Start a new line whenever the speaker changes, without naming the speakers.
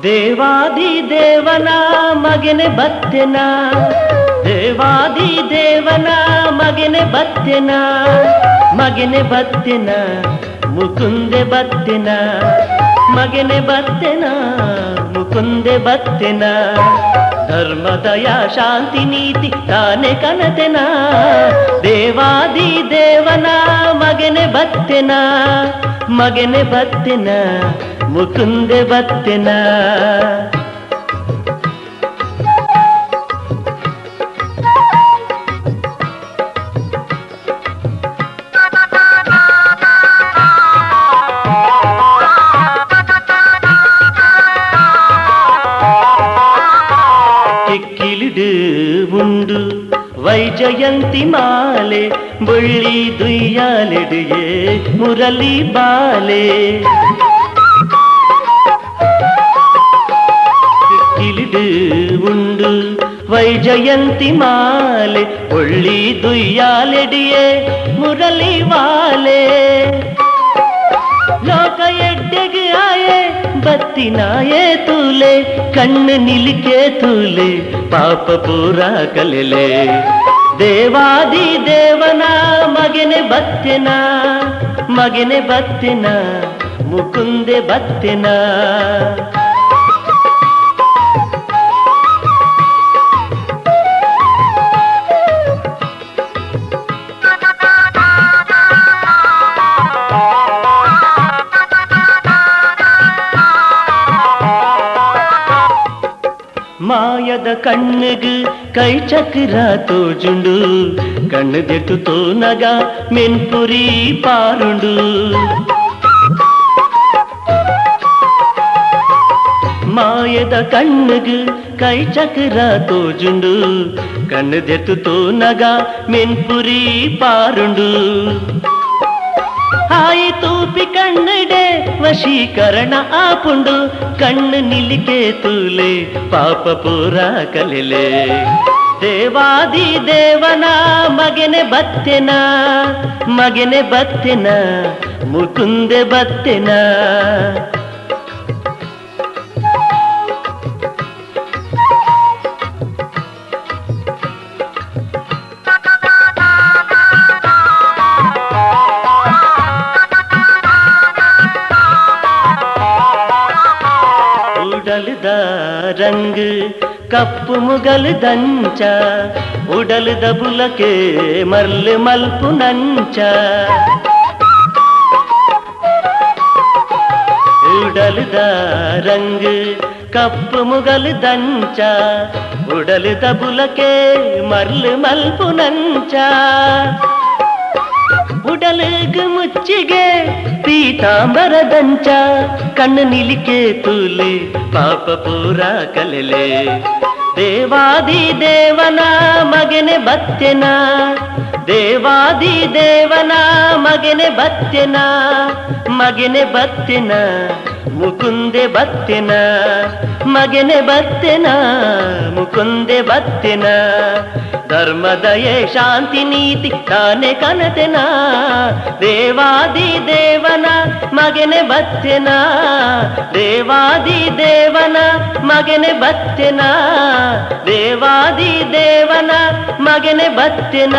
ದೇವಾದಿ ದೇವನ ಮಗನೆ ಬತ್ತೆನ, ದೇವಾದಿ ದೇವನ ಮಗನೆ ಬತ್ತೆನ, ಮಗನೆ ಬತ್ತೆನ ಮುಕುಂದೆ ಬತ್ತೆನ, ಮಗನೆ ಬತ್ತೆನ ಮುಕುಂದೆ ಬತ್ತೆನ. ಧರ್ಮ ದಯಾ ಶಾಂತಿ ನೀತಿ ತಾನೆ ಕನತೆನ, ದೇವಾದಿ ದೇವನ ಮಗನೆ ಬತ್ತೆನ, ಮಗನೆ ಬತ್ತೆನ ಮುಕುಂದೆ ಬತ್ತೆನ. ಕಿಕ್ಕಿಲಿಡು ಉಂಡು ವೈಜಯಂತಿ ಮಾಲೆ, ಬಳ್ಳಿ ದುಯ್ಯಾಲೆಡೆಯೇ ಮುರಳಿ ಬಾಲೆ. ಕಿಕ್ಕಿಲಿಡು ಉಂಡು ವೈಜಯಂತಿ ಮಾಲೆ, ಬಳ್ಳಿ ದುಯ್ಯಾಲೆಡೆಯೇ ಮುರಳಿ ಬಾಲೆ. ಲೋಕ ಎಡ್ಡೆಗೆ ಆಯೆ ಬತ್ತಿನಾಯೇ ತೂಲೆ, ಕಣ್ಣು ನಿಲಿಕೆ ತೂಲೆ ಪಾಪ ಪೂರ ಕಲೆಲೆ. ದೇವಾದಿ ದೇವನ ಮಗನೆ ಬತ್ತೆನ, ಮಗನೆ ಬತ್ತೆನ ಮುಕುಂದೆ ಬತ್ತೆನ. ಮಾಯದ ಕಣ್ಣಿಗೆ ಕೈ ಚಕ್ರ ತೋಜುಂಡು, ಕಣ್ಣದೆಟ್ಟು ತೋನಗ ಮೆನ್ಪುರಿ ಪಾರುಂಡು. ಮಾಯದ ಕಣ್ಣಿಗೆ ಕೈ ಚಕ್ರ ತೋಜುಂಡು, ಕಣ್ಣದೆಟ್ಟು ತೋನಗ ಮೆನ್ಪುರಿ ಪಾರುಂಡು. ಹಾಯಿ ತೂಪಿ ಕಣ್ಣಡೆ ವಶೀಕರಣ ಆಪುಂಡು, ಕಣ್ಣು ನಿಲಿಕೆ ತೂಲೆ ಪಾಪ ಪೂರ ಕಲೆಲೆ. ದೇವಾದಿ ದೇವನ ಮಗನೆ ಬತ್ತೆನ, ಮಗನೆ ಬತ್ತೆನ ಮುಕುಂದೆ ಬತ್ತೆನ. ಉಡಲ್ದ ರಂಗ್ ಕಪ್ಪು ಮುಗಲ್ ದಂಚ, ಉಡಲ್ದ ಬುಲಕೆ ಮರ್ಲೆ ಮಲ್ಪು ನಂಚ. ಉಡಲ್ದ ರಂಗ್ ಕಪ್ಪು ಮುಗಲ್ ದಂಚ, ಉಡಲ್ದ ಬುಲಕೆ ಮರ್ಲೆ ಮಲ್ಪು ನಂಚ. ಉಡಲಗ ಮುಚ್ಚಿಗೆ ಪೀತಾಂಬರ ದಂಚ, ಕಣ್ಣು ನಿಲಿಕೆ ತೂಲೆ ಪಾಪ ಪೂರ ಕಲೆಲೆ. ದೇವಾದಿ ದೇವನ ಮಗನೆ ಬತ್ತೆನ, ದೇವಾದಿ ದೇವನ ಮಗನೆ ಬತ್ತೆನ, ಮಗನೆ ಬತ್ತೆನ ಮುಕುಂದೆ ಬತ್ತೆನ, ಮಗನೆ ಬತ್ತೆನ ಮುಕುಂದೆ ಬತ್ತೆನ. ಧರ್ಮ ದಯೆ ಶಾಂತಿ ನೀತಿ ತಾನೆ ಕನತೆನ, ದೇವಾದಿ ದೇವನ ಮಗನೆ ಬತ್ತೆನ, ದೇವಾದಿ ದೇವನ ಮಗನೆ ಬತ್ತೆನ, ದೇವಾದಿ ದೇವನ ಮಗನೆ ಬತ್ತೆನ.